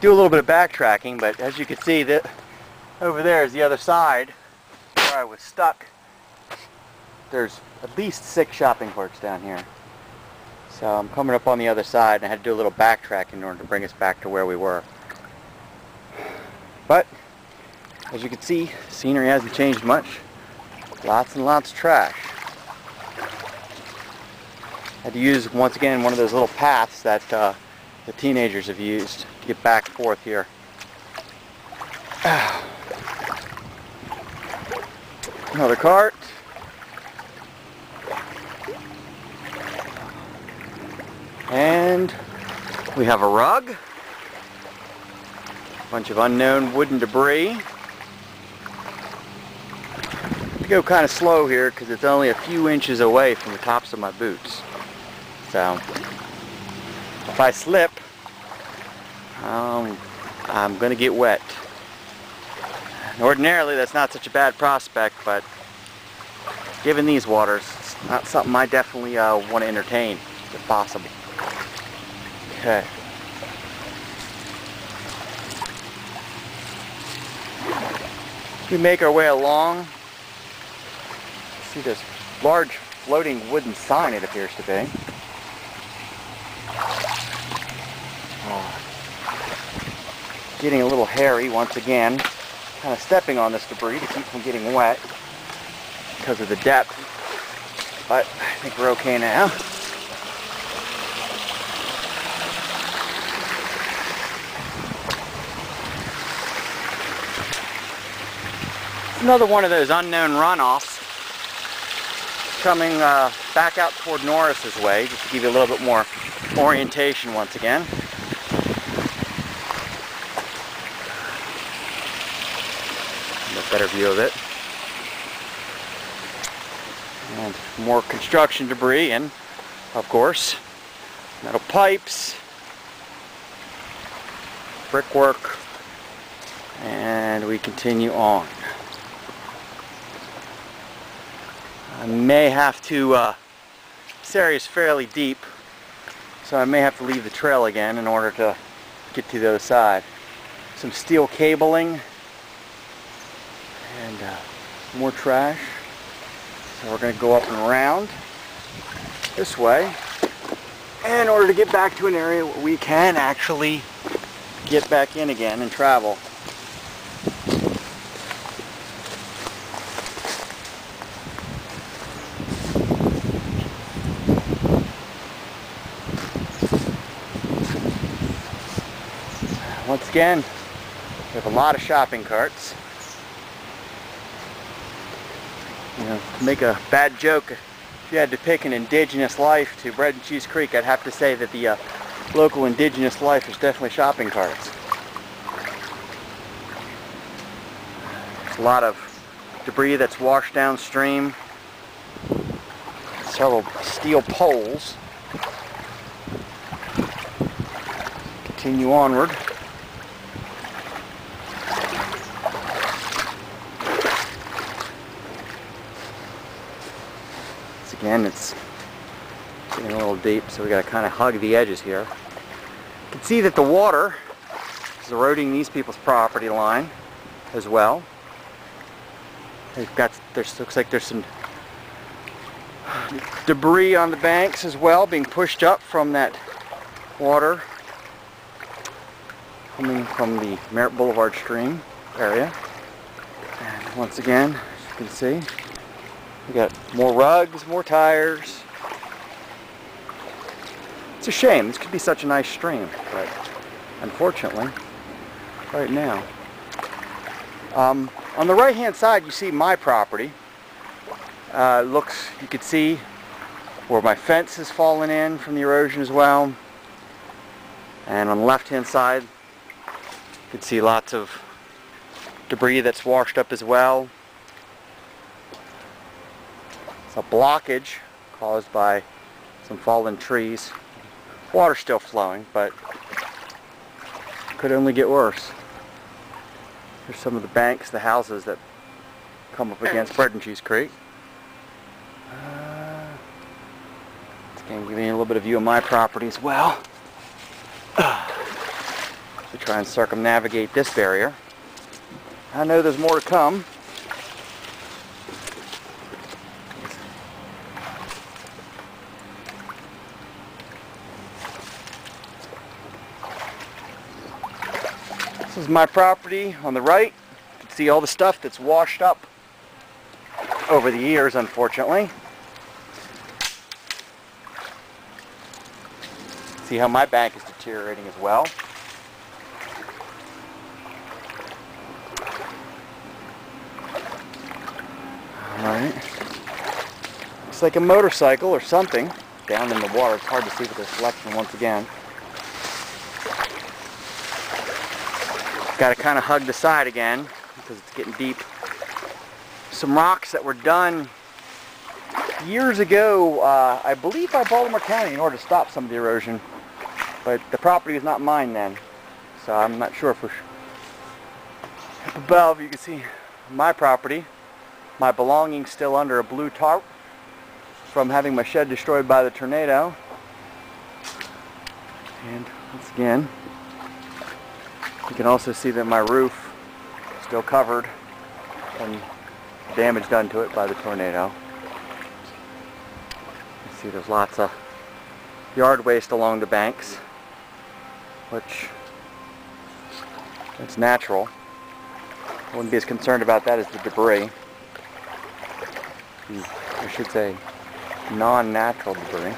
do a little bit of backtracking, but as you can see, that over there is the other side where I was stuck. There's at least 6 shopping carts down here. So I'm coming up on the other side, and I had to do a little backtracking in order to bring us back to where we were. But as you can see, scenery hasn't changed much. Lots and lots of trash. I had to use, once again, one of those little paths that the teenagers have used to get back and forth here. Another cart. And we have a rug. A bunch of unknown wooden debris. I go kind of slow here because it's only a few inches away from the tops of my boots. So if I slip, I'm going to get wet. And ordinarily that's not such a bad prospect, but given these waters, it's not something I definitely want to entertain if possible. Okay. We make our way along. See this large floating wooden sign, it appears to be. Getting a little hairy once again. Kind of stepping on this debris to keep from getting wet because of the depth. But I think we're okay now. Another one of those unknown runoffs coming back out toward Norris's way, just to give you a little bit more orientation once again. A better view of it. And more construction debris and, of course, metal pipes, brickwork, and we continue on. I may have to, this area is fairly deep, so I may have to leave the trail again in order to get to the other side. Some steel cabling and more trash. So we're going to go up and around this way in order to get back to an area where we can actually get back in again and travel. Once again, we have a lot of shopping carts. You know, to make a bad joke, if you had to pick an indigenous life to Bread and Cheese Creek, I'd have to say that the local indigenous life is definitely shopping carts. There's a lot of debris that's washed downstream. Several steel poles. Continue onward. Again, it's getting a little deep, so we got to kind of hug the edges here. You can see that the water is eroding these people's property line as well. Looks like there's some debris on the banks as well, being pushed up from that water coming from the Merritt Boulevard stream area. And once again, as you can see, we got more rugs, more tires. It's a shame. This could be such a nice stream, but unfortunately, right now. On the right-hand side, you see my property. You could see where my fence has fallen in from the erosion as well. And on the left-hand side, you can see lots of debris that's washed up as well. It's a blockage caused by some fallen trees. Water's still flowing, but could only get worse. Here's some of the banks, the houses that come up against Bread and Cheese Creek. It's going to give me a little bit of view of my property as well. to try and circumnavigate this barrier. I know there's more to come. This is my property on the right. You can see all the stuff that's washed up over the years, unfortunately. See how my bank is deteriorating as well. Alright. Looks like a motorcycle or something down in the water. It's hard to see with the reflection once again. Got to kind of hug the side again because it's getting deep. Some rocks that were done years ago. I believe by Baltimore County in order to stop some of the erosion. But the property is not mine then. So I'm not sure for sure. Up above you can see my property. My belongings still under a blue tarp from having my shed destroyed by the tornado. And once again, you can also see that my roof is still covered from damage done to it by the tornado. You see there's lots of yard waste along the banks, which it's natural. I wouldn't be as concerned about that as the debris. I should say non-natural debris.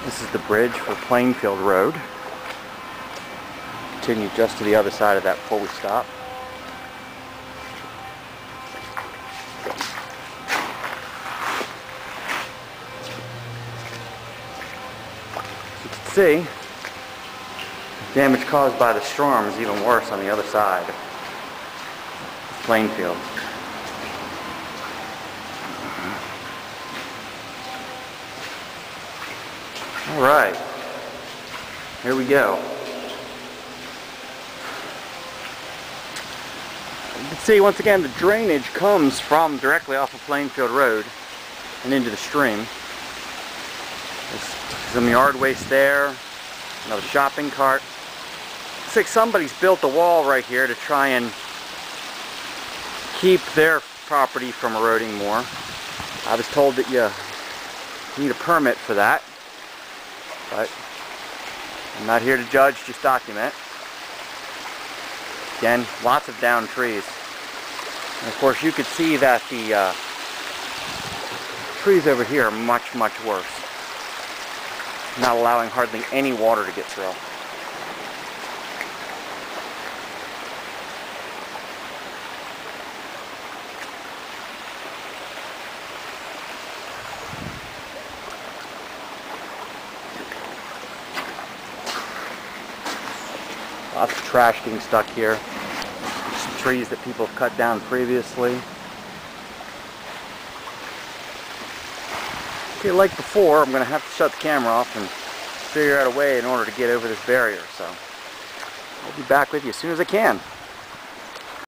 This is the bridge for Plainfield Road. Continue just to the other side of that before we stop. As you can see, the damage caused by the storm is even worse on the other side of Plainfield. Alright, here we go. You can see once again the drainage comes from directly off of Plainfield Road and into the stream. There's some yard waste there, another shopping cart. Looks like somebody's built a wall right here to try and keep their property from eroding more. I was told that you need a permit for that. But I'm not here to judge, just document. Again, lots of downed trees. And of course you could see that the trees over here are much, much worse. Not allowing hardly any water to get through. Lots of trash getting stuck here. Some trees that people have cut down previously. Okay, like before, I'm going to have to shut the camera off and figure out a way in order to get over this barrier. So I'll be back with you as soon as I can.